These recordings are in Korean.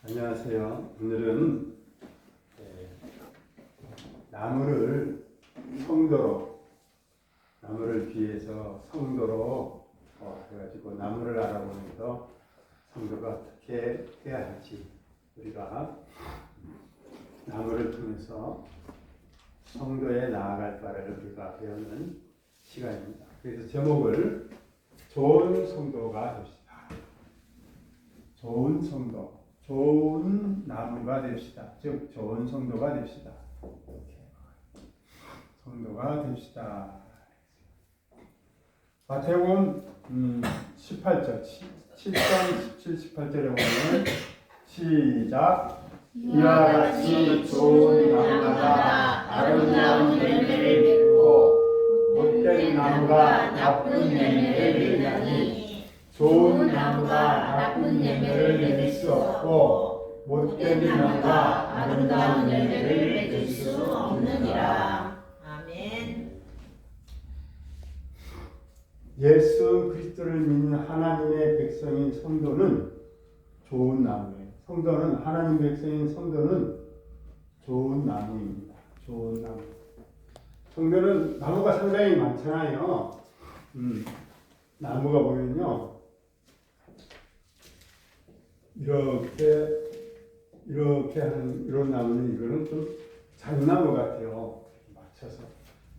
안녕하세요. 오늘은 나무를 성도로, 나무를 비해서 성도로 해가지고 나무를 알아보면서 성도가 어떻게 해야 할지 우리가 나무를 통해서 성도에 나아갈 바를 우리가 배우는 시간입니다. 그래서 제목을 좋은 성도가 됩시다. 좋은 성도, 좋은 나무가 됩시다. 즉 좋은 성도가 됩시다. 성도가 됩시다. 마태복음 18절, 7장 17, 18절에 보면 시작. 이와 같이 좋은 나무가 아름다운 열매를 맺고 못된 나무가 나쁜 열매를 맺나니 좋은 나무가 나쁜 열매를 맺을 수 없고 못된 나무가 아름다운 열매를 맺을 수 없느니라. 아멘. 예수 그리스도를 믿는 하나님의 백성인 성도는 좋은 나무예요. 성도는 하나님 백성인 성도는 좋은 나무입니다. 좋은 나무. 성도는 나무가 상당히 많잖아요. 나무가 보면요. 이렇게 하는 이런 나무는 이거는 좀 장나무 같아요. 맞춰서.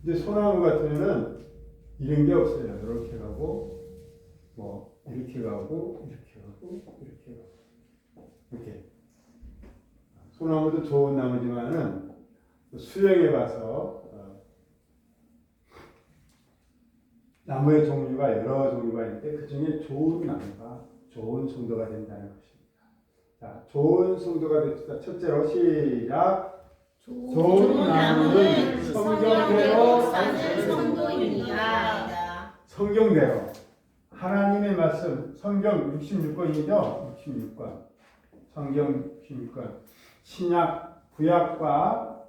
근데 소나무 같으면은 이런 게 없어요. 이렇게 가고, 뭐 이렇게 가고, 이렇게 가고, 이렇게 가고, 이렇게. 소나무도 좋은 나무지만은 수령해 봐서 나무의 종류가 여러 종류가 있는데 그 중에 좋은 나무가 좋은 성도가 된다는 것입니다. 자, 좋은 성도가 됩시다. 첫째로 시작. 좋은 나무는 성경대로 사는 성도입니다. 성경대로 하나님의 말씀 성경 66권이죠. 66권 성경 66권 신약 구약과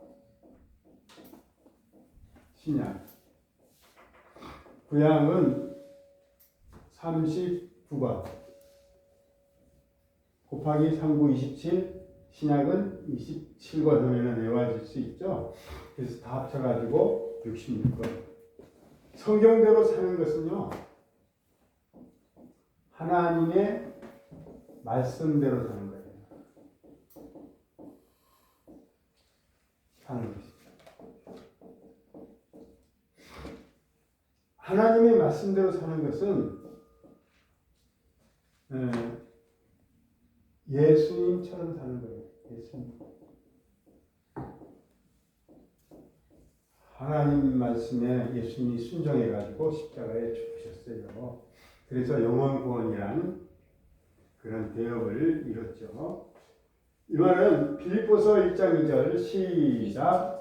신약 구약은 39권 곱하기 39, 27 신약은 27권 하면 외워질 수 있죠. 그래서 다 합쳐가지고 66권. 성경대로 사는 것은요, 하나님의 말씀대로 사는 거예요. 사는 것입니다. 하나님의 말씀대로 사는 것은 예수님처럼 사는 거예요. 예수님. 하나님 말씀에 예수님이 순종해가지고 십자가에 죽으셨어요. 그래서 영원 구원이라는 그런 대업을 이뤘죠. 이 말은 빌립보서 1장 2절 시작.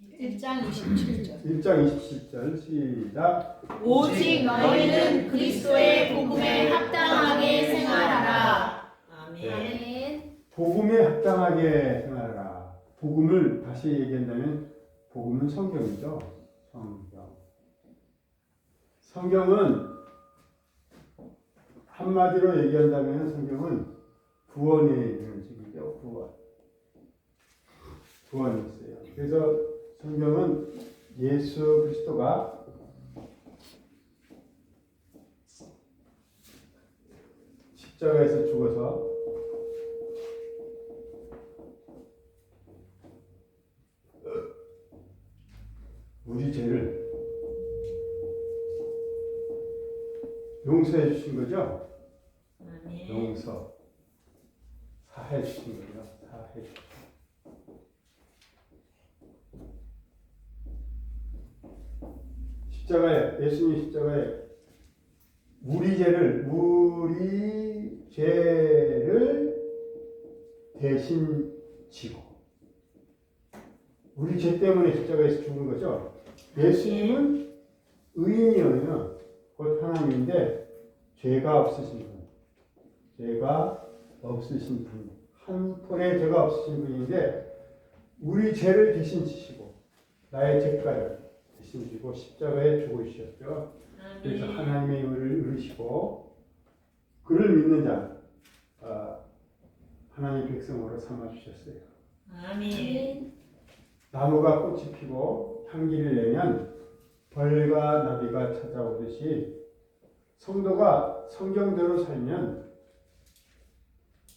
1장 27절. 1장 27절 시작. 오직 너희는 그리스도의 복음에 합당하게 생활하라. 아멘. 복음에 합당하게 생활하라. 복음을 다시 얘기한다면 복음은 성경이죠. 성경. 성경은 한마디로 얘기한다면 성경은 구원에 이르는 책이죠. 구원이 있어요. 그래서 성경은 예수 그리스도가 십자가에서 죽어서 우리 죄를 용서해 주신 거죠? 아멘. 용서. 사해 주신 거죠? 사해 주신 거. 십자가에, 예수님 십자가에 우리 죄를 대신 지고 우리 죄 때문에 십자가에서 죽은 거죠. 예수님은 의인이에요. 곧 하나님인데 죄가 없으신 분. 죄가 없으신 분. 한 푼의 죄가 없으신 분인데 우리 죄를 대신 지시고 나의 죄가를 대신 지고 십자가에 죽으셨죠. 그래서 하나님의 의를 이루시고 그를 믿는 자 하나님 백성으로 삼아주셨어요. 아멘. 나무가 꽃이 피고 향기를 내면 벌과 나비가 찾아오듯이 성도가 성경대로 살면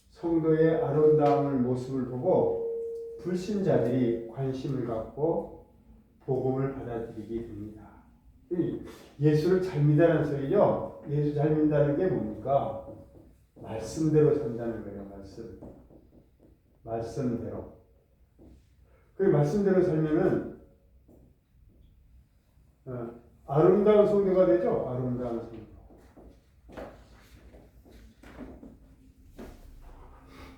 성도의 아름다운 모습을 보고 불신자들이 관심을 갖고 복음을 받아들이게 됩니다. 예수를 잘 믿다는 소리죠. 예수 잘 믿다는 게 뭡니까? 말씀대로 산다는 거예요. 말씀대로. 그 말씀대로 살면은 아름다운 성도가 되죠. 아름다운 성도.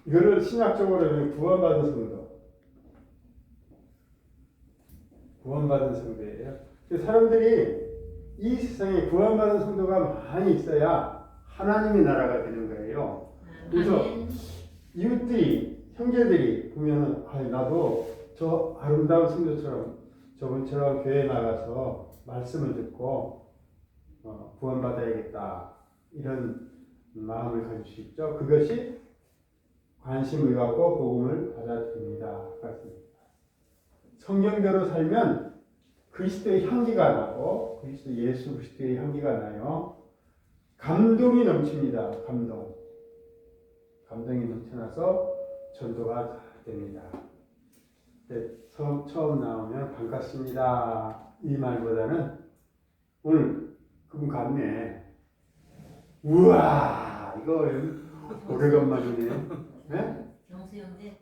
이거를 신학적으로 구원받은 성도. 구원받은 성도예요. 사람들이 이 세상에 구원받은 성도가 많이 있어야 하나님의 나라가 되는 거예요. 그래서 이웃들이, 형제들이 보면은 나도 저 아름다운 성도처럼 저분처럼 교회에 나가서 말씀을 듣고 구원받아야겠다 이런 마음을 가질 수 있죠. 그것이 관심을 갖고 복음을 받아들입니다. 성경대로 살면 그리스도의 향기가 나고 그리스도 예수 그리스도의 향기가 나요. 감동이 넘칩니다. 감동이 넘쳐나서 전도가 잘 됩니다. 처음 나오면 반갑습니다 이 말보다는 오늘 그분 갔네. 우와 이거 오래간만이네. 네? 정수영제.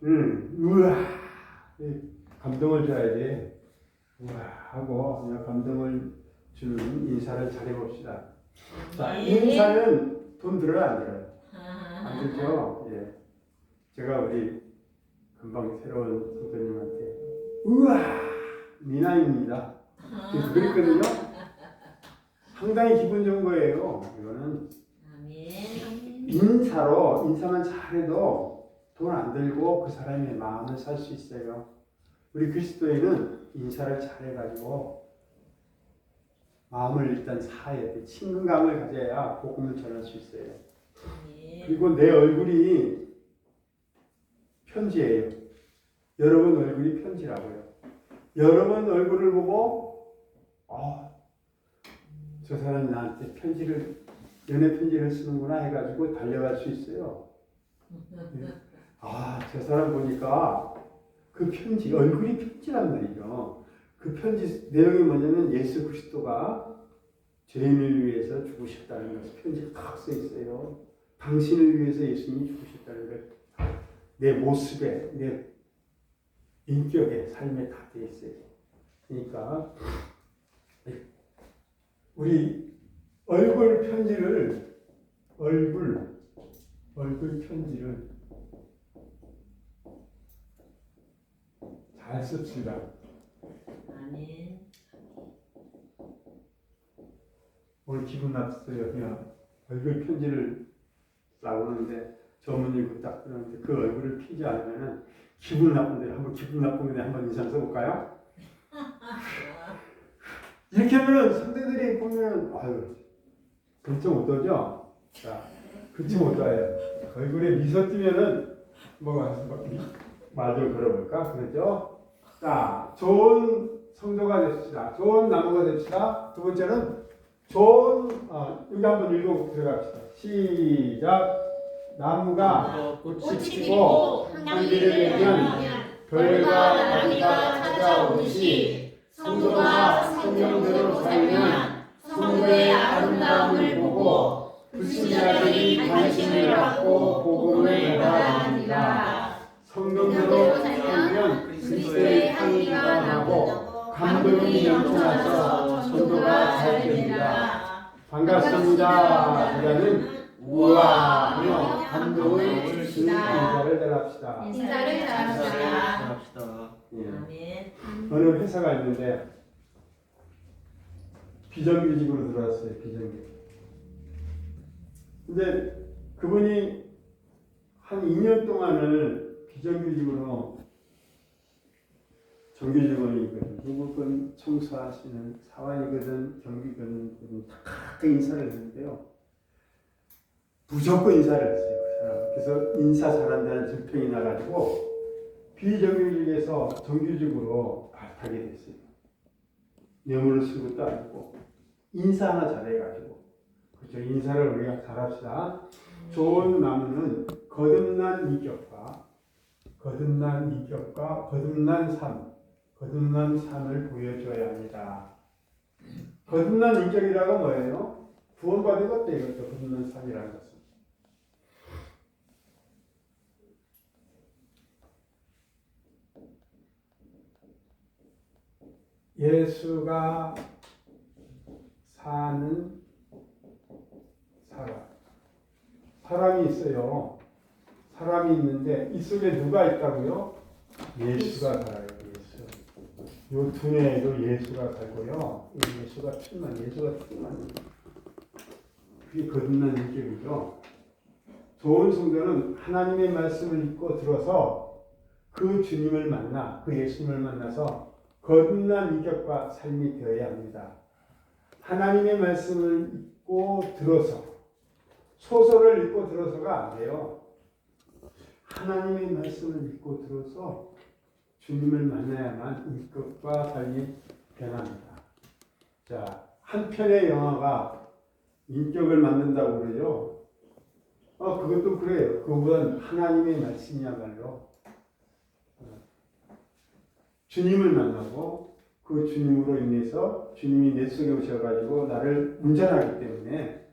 우와 감동을 줘야지. 우와 하고 그냥 감동을 주는 인사를 잘해봅시다. 자, 인사는 돈 들어요 안 들어요? 안 들죠? 예. 제가 우리 금방 새로운 성도님한테 우와 미나입니다 그래서 그랬거든요. 상당히 기분 좋은 거예요. 이거는 인사만 잘해도 돈 안 들고 그 사람의 마음을 살 수 있어요. 우리 그리스도인은 인사를 잘해가지고 마음을 일단 사야 돼. 친근감을 가져야 복음을 전할 수 있어요. 그리고 내 얼굴이 편지예요. 여러분 얼굴이 편지라고요. 여러분 얼굴을 보고 저 사람이 나한테 연애 편지를 쓰는구나 해가지고 달려갈 수 있어요. 저 사람 보니까 그 편지, 얼굴이 편지란 말이죠. 그 편지 내용이 뭐냐면 예수 그리스도가 죄인을 위해서 죽으셨다는 것을 편지에 딱 써 있어요. 당신을 위해서 예수님이 죽으셨다는 것. 내 모습에, 내 인격에, 삶에 다 되어 있어요. 그러니까 우리 얼굴 편지를 잘 씁시다. 아멘. 오늘 기분 나빴어요. 그냥 얼굴 편지를 나오는데 저문을 딱 뜨는데 그 얼굴을 피지 않으면은 기분 나쁜데 한번 인사 써볼까요? 이렇게 하면은 상대들이 보면 그렇죠 못하죠? 자, 그렇죠 못해요. 얼굴에 미소 띄면은 말 좀 걸어볼까? 그렇죠? 자, 좋은 성도가 됩시다. 좋은 나무가 됩시다. 두 번째는 여기 한번 읽고 들어갑시다. 시작. 나무가 꽃이 피고 향기를 내면 별과 나비가 찾아오듯이 성도가 성경대로 살면 성도의 아름다움을 보고 불신자들이 관심을 갖고 복음을 받아들이라. 성경대로 살면 그리스도의 향기가 나고 감동이 넘쳐나서 전도가 잘 됩니다. 반갑습니다. 그러면 우와 하며 감동을 주시는 인사를 잘합시다. 인사를 잘합시다. 예. 어느 회사가 있는데 비정규직으로 들어왔어요. 비정규직. 근데 그분이 한 2년 동안을 비정규직으로 정규직원이거든. 누구건 청소하시는 사원이거든, 경비거든, 다 인사를 했는데요. 무조건 인사를 했어요. 그 사람. 그래서 인사 잘한다는 증평이 나가지고 비정규직에서 정규직으로 발탁이 됐어요. 뇌물을 쓴 것도 아니고 인사 하나 잘해가지고 그렇죠. 인사를 우리가 잘합시다. 좋은 나무는 거듭난 인격과 거듭난 삶을 보여줘야 합니다. 거듭난 인격이라고 뭐예요? 구원받은 것도 이것도 거듭난 삶이라는 것은. 예수가 사는 사람이 있어요. 사람이 있는데 이 속에 누가 있다고요? 예수가 살아요. 예수. 요 두뇌에도 예수가 살고요. 이 예수가 충만. 그게 거듭난 인격이죠. 좋은 성도는 하나님의 말씀을 읽고 들어서 그 주님을 만나, 그 예수님을 만나서 거듭난 인격과 삶이 되어야 합니다. 하나님의 말씀을 읽고 들어서 소설을 읽고 들어서가 안 돼요. 하나님의 말씀을 읽고 들어서 주님을 만나야만 인격과 삶이 변합니다. 자, 한 편의 영화가 인격을 만든다고 그러죠. 그것도 그래요. 그보다는 하나님의 말씀이야말로 주님을 만나고 그 주님으로 인해서 주님이 내 속에 오셔가지고 나를 운전하기 때문에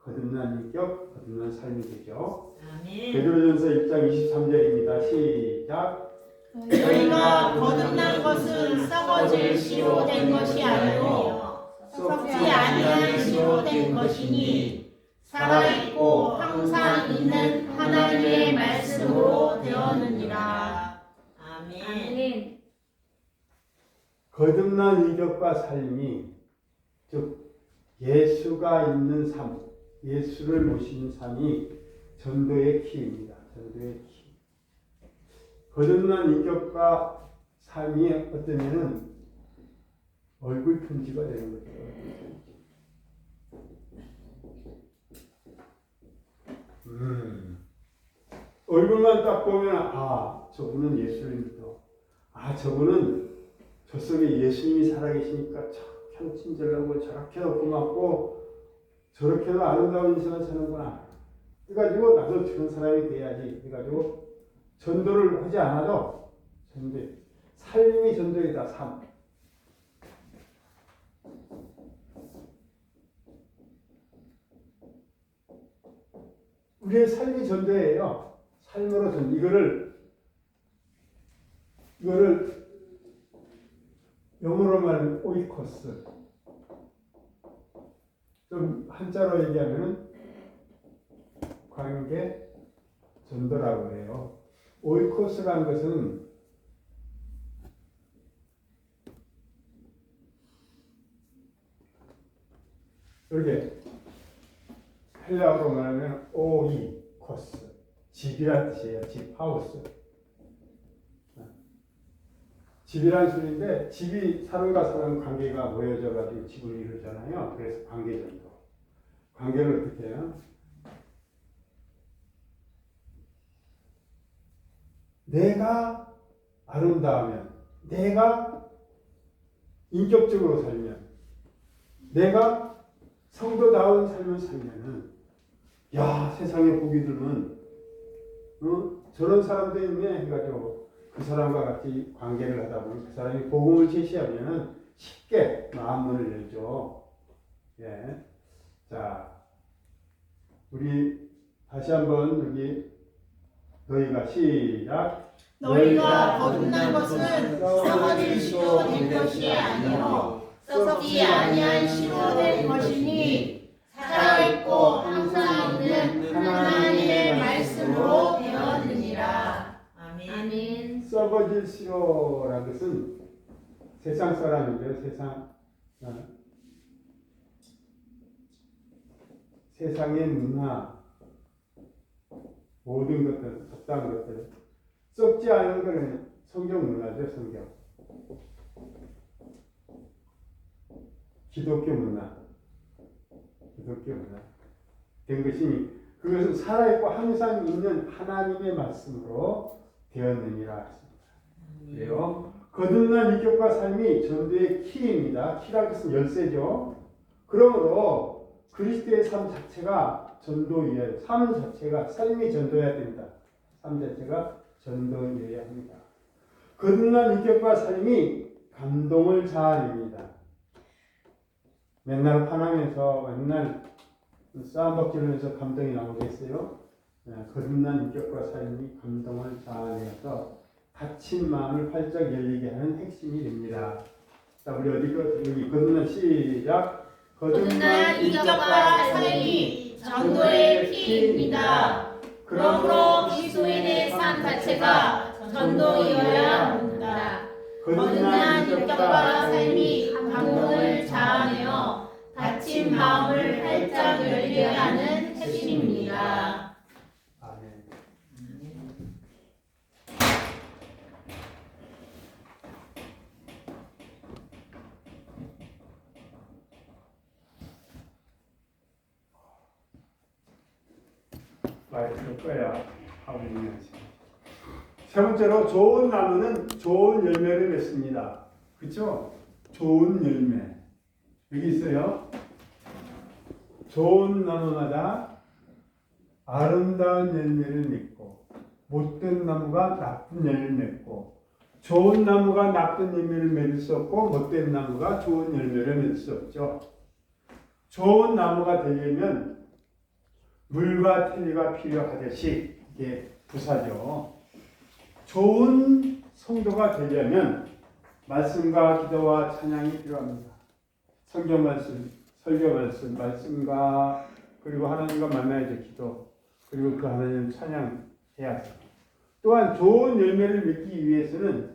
거듭난 인격, 거듭난 삶이 되죠. 베드로전서 1장 23절입니다. 시작. 너희가 거듭난 것은 썩어질 씨로 된 것이 아니요 썩지 아니한 씨로 된 것이니 살아있고 항상 있는 하나님의 말씀으로 되었느니라. 아멘. 거듭난 인격과 삶이 즉 예수가 있는 삶, 예수를 모시는 삶이 전도의 키입니다. 전도의 키. 거듭난 인격과 삶이 어떠면은 얼굴 편지가 되는 거죠. 얼굴만 딱 보면 저분은 예수를 믿어. 저분은 저 속에 예수님이 살아계시니까 참 친절하고 저렇게도 고맙고 저렇게도 아름다운 인생을 사는구나. 그래가지고 나도 저런 사람이 돼야지. 그래가지고 전도를 하지 않아도 삶이 전도이다. 삶. 우리의 삶이 전도예요. 삶으로 전도. 이거를 영어로 말하면 오이코스. 좀 한자로 얘기하면 관계 전도라고 해요. 오이코스라는 것은 이렇게 헬라어로 말하면 오이코스. 집이란 뜻이에요. 집, 하우스. 집이란 소리인데 집이 사람과 사람 관계가 모여져가지고 집을 이루잖아요. 그래서 관계전도. 관계를 어떻게 해요? 내가 아름다우면, 내가 인격적으로 살면, 내가 성도다운 삶을 살면은, 세상에 보기 드문 저런 사람도 있네 해가지고 그 사람과 같이 관계를 하다 보면 그 사람이 복음을 제시하면은 쉽게 마음문을 열죠. 자, 우리 다시 한번 여기 너희가 시작. 너희가 거듭난 것은 썩어질 씨로 된 것이 아니요 썩지 아니한 씨로 된 것이니 살아있고 항상 있는 하나님의 말씀으로 되었느니라. 아멘. 썩어질 씨로라는 것은 세상 사람이죠. 세상의 문화, 모든 것들, 잡다한 것들, 썩지 않은 것은 성경 문화죠. 성경. 기독교 문화 된 것이 그것은 살아있고 항상 있는 하나님의 말씀으로 되었느니라 했습니다. 그래요. 거듭난 인격과 삶이 전도의 키입니다. 키라는 것은 열쇠죠. 그러므로 그리스도의 삶 자체가 전도이어야, 삶 자체가 삶이 전도해야 됩니다. 삶 자체가 전도이어야 합니다. 거듭난 인격과 삶이 감동을 자아냅니다. 맨날 화나면서 맨날 싸움박질하면서 감동이 나오겠어요? 거듭난 인격과 삶이 감동을 자아내서 닫힌 마음을 활짝 열리게 하는 핵심이 됩니다. 자, 우리 여기 거듭난 시작. 거듭난 인격과 삶이 전도의 키입니다. 그러므로 그리스도인의 삶 자체가 전도이어야 합니다. 거듭난 인격과 삶이 감동을 자아내어 닫힌 마음을 활짝 열게 하는 핵심입니다. 아멘. 마이크를 꺼야 하고 있는 세 번째로 좋은 나무는 좋은 열매를 맺습니다. 그렇죠? 좋은 열매. 여기 있어요. 좋은 나무마다 아름다운 열매를 맺고 못된 나무가 나쁜 열매를 맺고 좋은 나무가 나쁜 열매를 맺을 수 없고 못된 나무가 좋은 열매를 맺을 수 없죠. 좋은 나무가 되려면 물과 태리가 필요하듯이 이게 부사죠. 좋은 성도가 되려면 말씀과 기도와 찬양이 필요합니다. 성경 말씀, 설교 말씀, 말씀과 그리고 하나님과 만나야죠. 기도. 그리고 그 하나님을 찬양해야죠. 또한 좋은 열매를 맺기 위해서는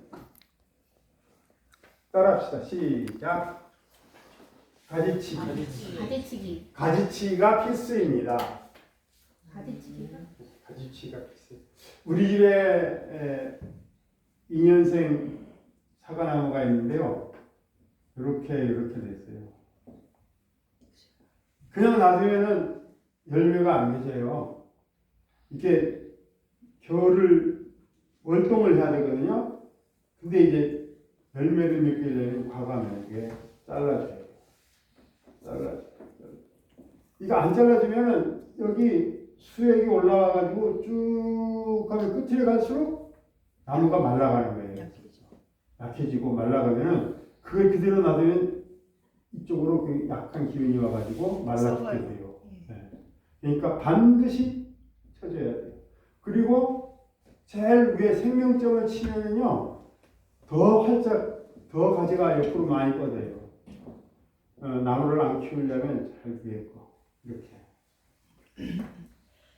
따라합시다. 시작. 가지치기. 가지치기가 필수입니다. 가지치기가 필수. 우리 집에 2년생 사과나무가 있는데요. 이렇게 됐어요. 그냥 놔두면은 열매가 안 맺어요. 이게 겨울을 월동을 해야 되거든요. 근데 이제 열매를 맺게 되면 과감하게 잘라줘야 돼요. 이거 안 잘라주면은 여기 수액이 올라와가지고 쭉 가면 끝에 갈수록 나무가 말라가는 거예요. 약해지고 말라가면은 그걸 그대로 놔두면 이쪽으로 그 약한 기운이 와가지고 말라붙게 돼요. 네. 그러니까 반드시 쳐줘야 돼요. 그리고 제일 위에 생명점을 치면은요 더 활짝 더 가지가 옆으로 많이 뻗어요. 나무를 안 키우려면 잘 위에 거 이렇게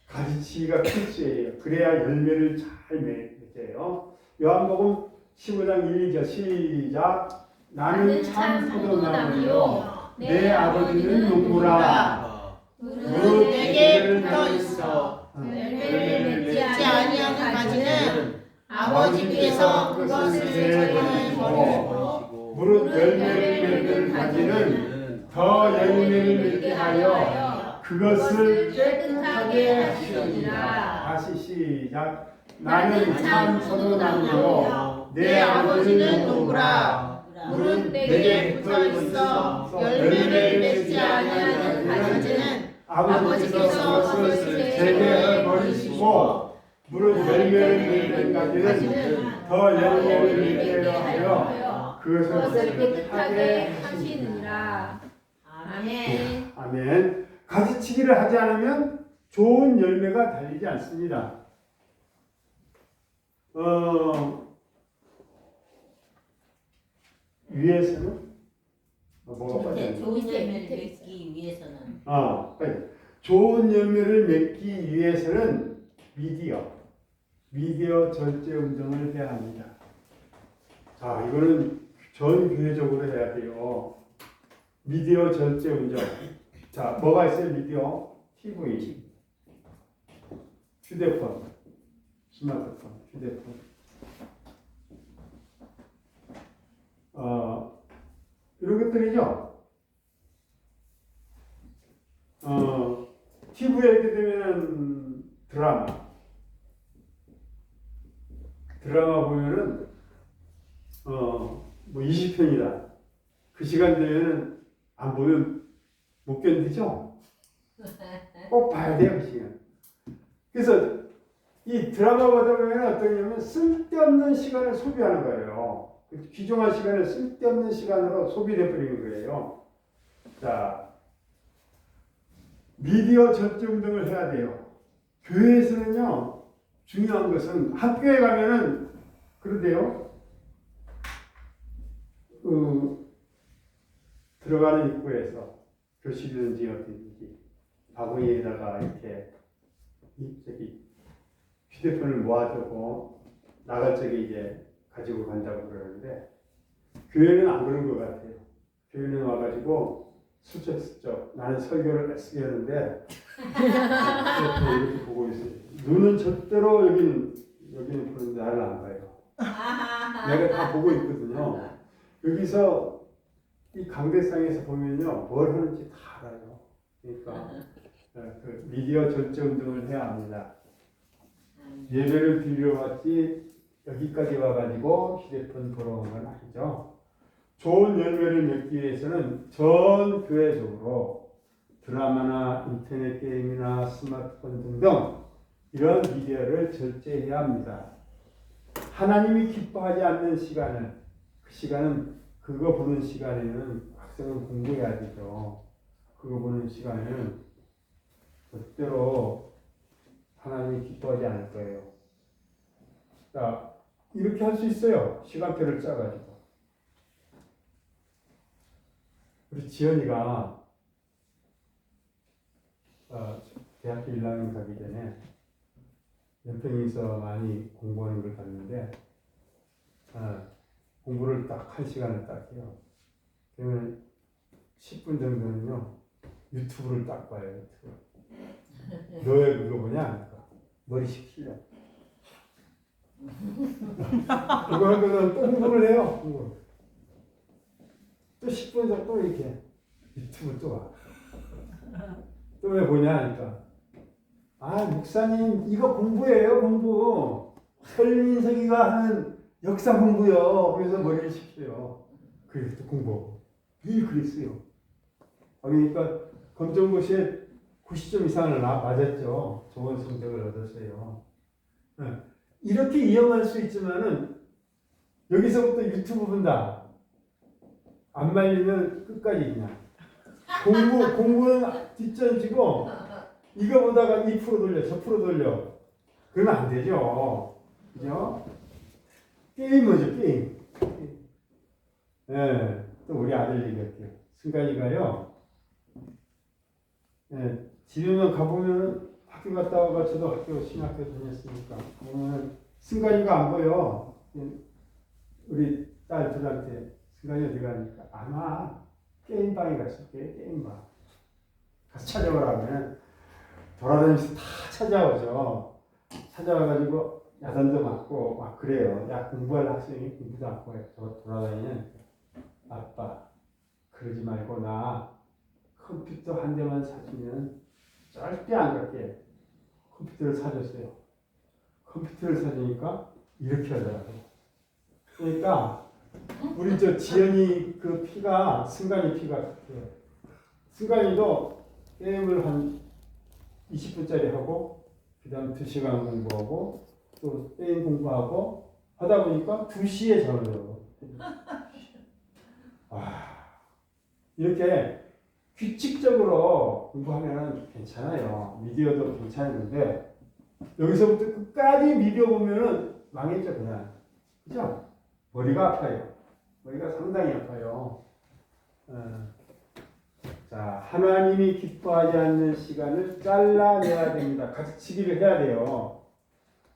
가지치기가 필수예요. 그래야 열매를 잘 맺어요. 요한복음 15장 1절 시작. 나는 참 포도나무요 내 아버지는 농부라. 무릇 내게 붙어 있어 열매를 맺지 아니하는 가지는 아버지께서 그것을 제거해 버리시고 무릇 열매를 맺는 가지는 더 열매를 맺게 하여 그것을 깨끗하게 하시리라. 다시 시작. 나는 참 포도나무요 내 아버지는 농부라. 무릇 내게 붙어 있어 열매를 맺지 아니하는 가지는 아버지께서 그것을 제거해 버리시고 무릇 열매를 맺는 가지는 더 열매를 맺게 하여 그것을 깨끗하게 하시니라. 아멘. 아멘. 가지치기를 하지 않으면 좋은 열매가 달리지 않습니다. 위에서는 뭐가 빠져요? 좋은 열매를 맺기 위해서는 좋은 열매를 맺기 위해서는 미디어 절제 운동을 해야 합니다. 자, 이거는 전 교회적으로 해야 돼요. 미디어 절제 운동. 자, 뭐가 있어요? 미디어, TV, 휴대폰, 스마트폰, 휴대폰. 이런 것들이죠. TV에 이렇게 되면은 드라마 보면은 뭐 20편이다. 그 시간 되면은 안 보면 못 견디죠? 꼭 봐야 돼요, 그 시간. 그래서 이 드라마 보다 보면 어떠냐면 쓸데없는 시간을 소비하는 거예요. 귀중한 시간을 쓸데없는 시간으로 소비돼 버리는 거예요. 자, 미디어 접종 등을 해야 돼요. 교회에서는요, 중요한 것은 학교에 가면은 그러대요. 들어가는 입구에서 교실이든지 어딘지 바구니에다가 이렇게 저기 휴대폰을 모아두고 나갈 적에 이제 가지고 간다고 그러는데 교회는 안 그런 것 같아요. 교회는 와가지고 슬쩍슬쩍 나는 설교를 쓰게 하는데 이렇게 보고 있어요. 눈은 절대로 여기는 보는데 나를 안 봐요. 내가 다 보고 있거든요. 여기서 이 강대상에서 보면요 뭘 하는지 다 알아요. 그러니까 그 미디어 절제 운동을 해야 합니다. 예배를 드리러 왔지 여기까지 와가지고 휴대폰 보러 온 건 아니죠. 좋은 열매를 맺기 위해서는 전 교회적으로 드라마나 인터넷 게임이나 스마트폰 등등 이런 미디어를 절제해야 합니다. 하나님이 기뻐하지 않는 시간을 그 시간은 그거 보는 시간에는 학생은 공부해야 되죠. 그거 보는 시간에는 절대로 하나님이 기뻐하지 않을 거예요. 자, 이렇게 할 수 있어요. 시간표를 짜가지고. 우리 지연이가 대학교 1학년 가기 전에 연평에서 많이 공부하는 걸 봤는데 공부를 딱 한 시간을 딱 해요. 그러면 10분 정도는요 유튜브를 딱 봐요. 유튜브. 너의 그거 뭐냐? 머리 식히려. 그거 하면은 또 공부를 해요. 공부. 또 10분 정도 또 이렇게 유튜브 또 봐. 또 왜 보냐 하니까 목사님 이거 공부예요. 공부. 설민석이가 하는 역사 공부요. 그래서 머리를 식혀요. 그래서 또 공부하고 늘 그랬어요. 그러니까 검정고시에 90점 이상을 맞았죠. 좋은 성적을 얻었어요. 이렇게 이용할 수 있지만은 여기서부터 유튜브 본다. 안 말리면 끝까지 그냥 공부는 뒷전지고 이거 보다가 이 프로 돌려 저 프로 돌려 그러면 안 되죠. 그죠? 게임이죠 게임. 예, 또 우리 아들 얘기할게요. 승관이가요. 예, 집에만 가보면 학교 갔다 와가 저도 학교 신학교 다녔으니까 보면 승관이가 안 보여. 우리 딸 둘한테 승관이 어디 가니까 아마 게임방에 갔을 때 게임방 가서 찾아오라면 돌아다니면서 다 찾아오죠. 찾아와가지고 야단도 맞고 막 그래요. 야 공부할 학생이 공부도 안 해요. 돌아다니는 아빠 그러지 말고 나 컴퓨터 한 대만 사주면 절대 안 갈게. 컴퓨터를 사줬어요. 컴퓨터를 사주니까 이렇게 하더라고요. 그러니까 우리 저 지연이 그 피가 승관이 피가 같아요. 승관이도 게임을 한 20분짜리 하고 그 다음 2시간 공부하고 또 게임 공부하고 하다 보니까 2시에 잠을 자요. 이렇게 규칙적으로 공부하면 괜찮아요. 미디어도 괜찮은데 여기서부터 끝까지 미디어 보면은 망했죠 그냥. 그죠? 머리가 아파요. 머리가 상당히 아파요. 자, 하나님이 기뻐하지 않는 시간을 잘라내야 됩니다. 가르치기를 해야 돼요.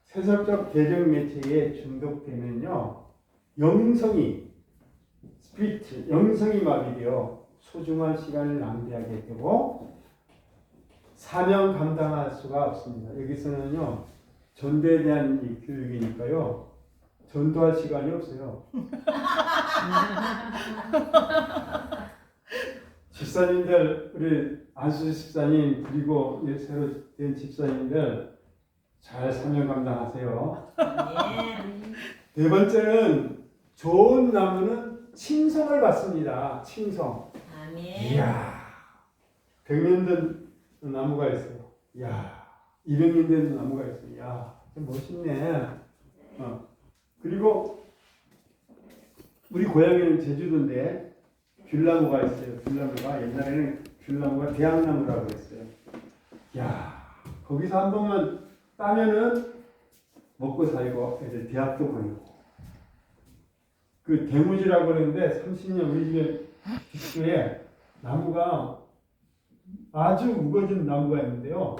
세속적 대중 매체에 중독되면요, 영성이 마비되어 소중한 시간을 낭비하게 되고 사명 감당할 수가 없습니다. 여기서는요, 전도에 대한 이 교육이니까요, 전도할 시간이 없어요. 집사님들, 우리 안수 집사님 그리고 새로 된 집사님들 잘 사명 감당하세요. 아멘. 네 번째는 좋은 나무는 칭송을 받습니다. 칭송. 아멘. 이야, 100년 된 나무가 있어요. 이야, 200년 된 나무가 있어요. 이야, 좀 멋있네. 그리고 우리 고향에는 제주도인데 귤나무가 있어요. 귤나무가 옛날에는 귤나무가 대학나무라고 했어요. 이야, 거기서 한 번만 따면은 먹고 살고 애들 대학도 보내고. 그 대무지라고 그러는데 30년 우리 집에 뒷주에 나무가 아주 우거진 나무가 있는데요.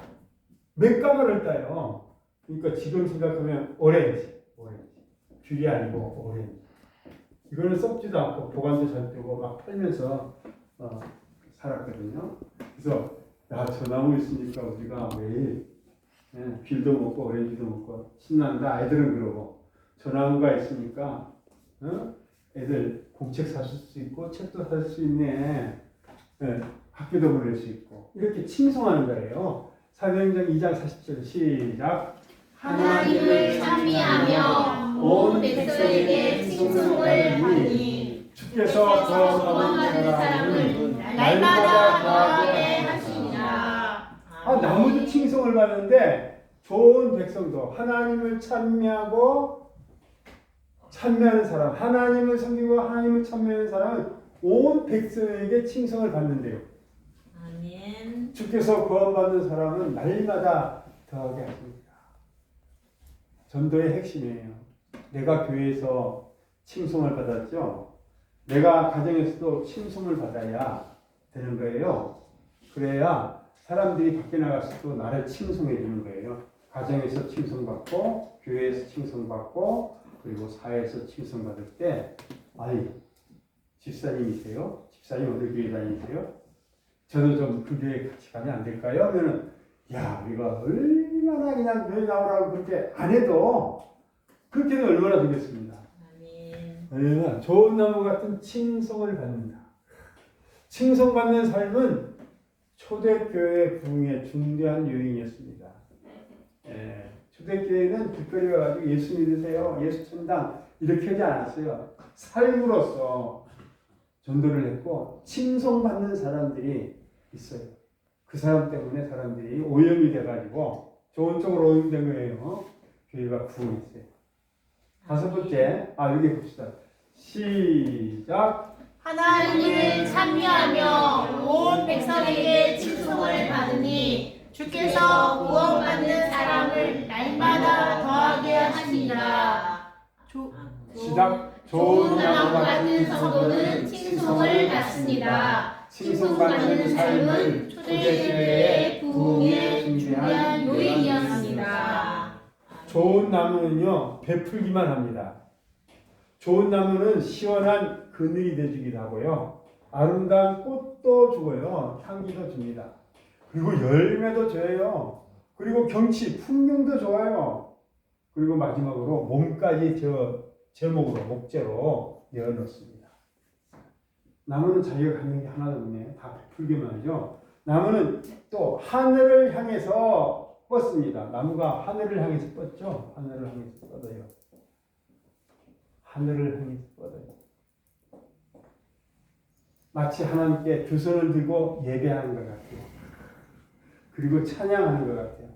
몇 따요. 그러니까 지금 생각하면 오렌지. 귤이 아니고 오렌지. 이거는 썩지도 않고 보관도 잘 되고 막 팔면서 살았거든요. 그래서 야, 저 나무 있으니까 우리가 매일 귤도 먹고 오렌지도 먹고 신난다. 애들은 그러고 저 나무가 있으니까 애들 공책 사줄 수 있고 책도 살 수 있네. 학교도 보낼 수 있고 이렇게 칭송하는 거예요. 사도행전 2장 40절 시작. 하나님을 찬미하며 온 백성에게 칭송을 하니 주께서 구원받는 사람을 날마다 더하게 하시니라. 나무도 칭송을 받는데 좋은 백성도 하나님을 찬미하고 찬미하는 사람, 하나님을 섬기고 하나님을 찬미하는 사람은 온 백성에게 칭송을 받는데요. 아멘. 주께서 구원받는 사람은 날마다 더하게 하십니다. 전도의 핵심이에요. 내가 교회에서 칭송을 받았죠. 내가 가정에서도 칭송을 받아야 되는 거예요. 그래야 사람들이 밖에 나갔을 때 나를 칭송해 주는 거예요. 가정에서 칭송받고 교회에서 칭송받고 그리고 사회에서 칭송받을 때 아니 집사님이세요? 집사님 어디 교회 다니세요? 저도 좀 그 교회 같이 가면 안 될까요? 하면은 야 우리가 얼마나 그냥 교회 나오라고 그렇게 안 해도 그렇게는 얼마나 되겠습니다. 아멘. 좋은 나무 같은 칭송을 받는다. 칭송받는 삶은 초대교회 부흥의 중대한 요인이었습니다. 초대교회는 길거리 가가지고 예수 믿으세요, 예수 천당 이렇게 하지 않았어요. 삶으로서 전도를 했고 칭송받는 사람들이 있어요. 그 사람 때문에 사람들이 오염이 돼가지고 좋은 쪽으로 오염된 거예요. 교회가 부흥했어요. 다섯 번째, 여기 봅시다. 시작. 하나님을 찬미하며 온 백성에게 칭송을 받으니 주께서 구원받는 사람을 날마다 더하게 하시니라. 시작. 좋은 나무 같은 성도는 칭송을 받습니다. 칭송받는 삶은 초대교회의 부흥의 중요한 요인이었습니다. 좋은 나무는요 베풀기만 합니다. 좋은 나무는 시원한 그늘이 되주기도 하고요. 아름다운 꽃도 주고요. 향기도 줍니다. 그리고 열매도 줘요. 그리고 경치, 풍경도 좋아요. 그리고 마지막으로 몸까지 제목으로, 목재로 내어놓습니다. 나무는 자기가 갖는 게 하나도 없네. 다 베풀기만 하죠. 나무는 또 하늘을 향해서 뻗습니다. 나무가 하늘을 향해서 뻗죠. 하늘을 향해서 뻗어요. 하늘을 향해서 뻗어요. 마치 하나님께 두 손을 들고 예배하는 것 같아요. 그리고 찬양하는 것 같아요.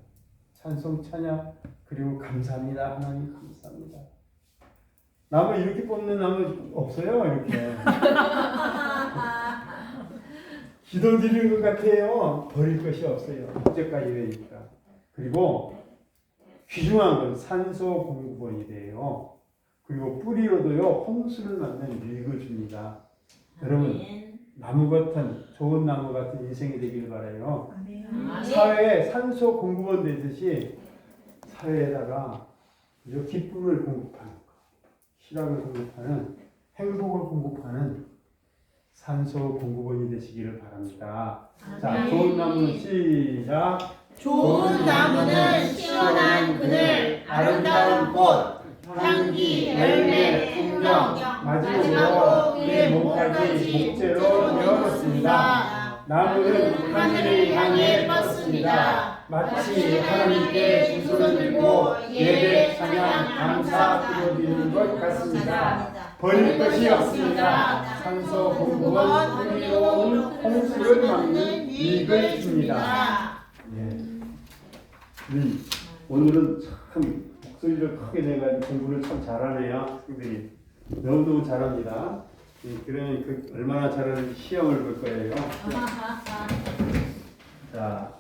찬송, 찬양, 그리고 감사합니다. 하나님 감사합니다. 나무 이렇게 뻗는 나무 없어요. 이렇게. 기도 드리는 것 같아요. 버릴 것이 없어요. 목재까지 되니까. 그리고 귀중한 건 산소 공급원이 돼요. 그리고 뿌리로도요 홍수를 맞는 유익을 줍니다. 여러분 나무 같은 좋은 나무 같은 인생이 되길 바라요. 사회에 산소 공급원 되듯이 사회에다가 기쁨을 공급하는 거, 희락을 공급하는 행복을 공급하는 산소 공급원이 되시기를 바랍니다. 자, 좋은 나무는 시작. 좋은 나무는 시원한 그늘, 아름다운 꽃, 향기, 열매, 풍경, 마지막으로 그의 몸까지 목재로 메어놓습니다. 나무는 하늘을 향해 뻗습니다. 마치 하나님께 두 손을 들고 예배, 찬양, 감사 드려드리는 것 같습니다. 버릴 것이 없습니다. 산소 공급은 흥미로운 홍수를 막는 이익을 줍니다. 예. 오늘은 참 목소리를 크게 내가지고 공부를 참 잘하네요. 학생들이 너무너무 잘합니다. 그러면 얼마나 잘하는지 시험을 볼 거예요. 자.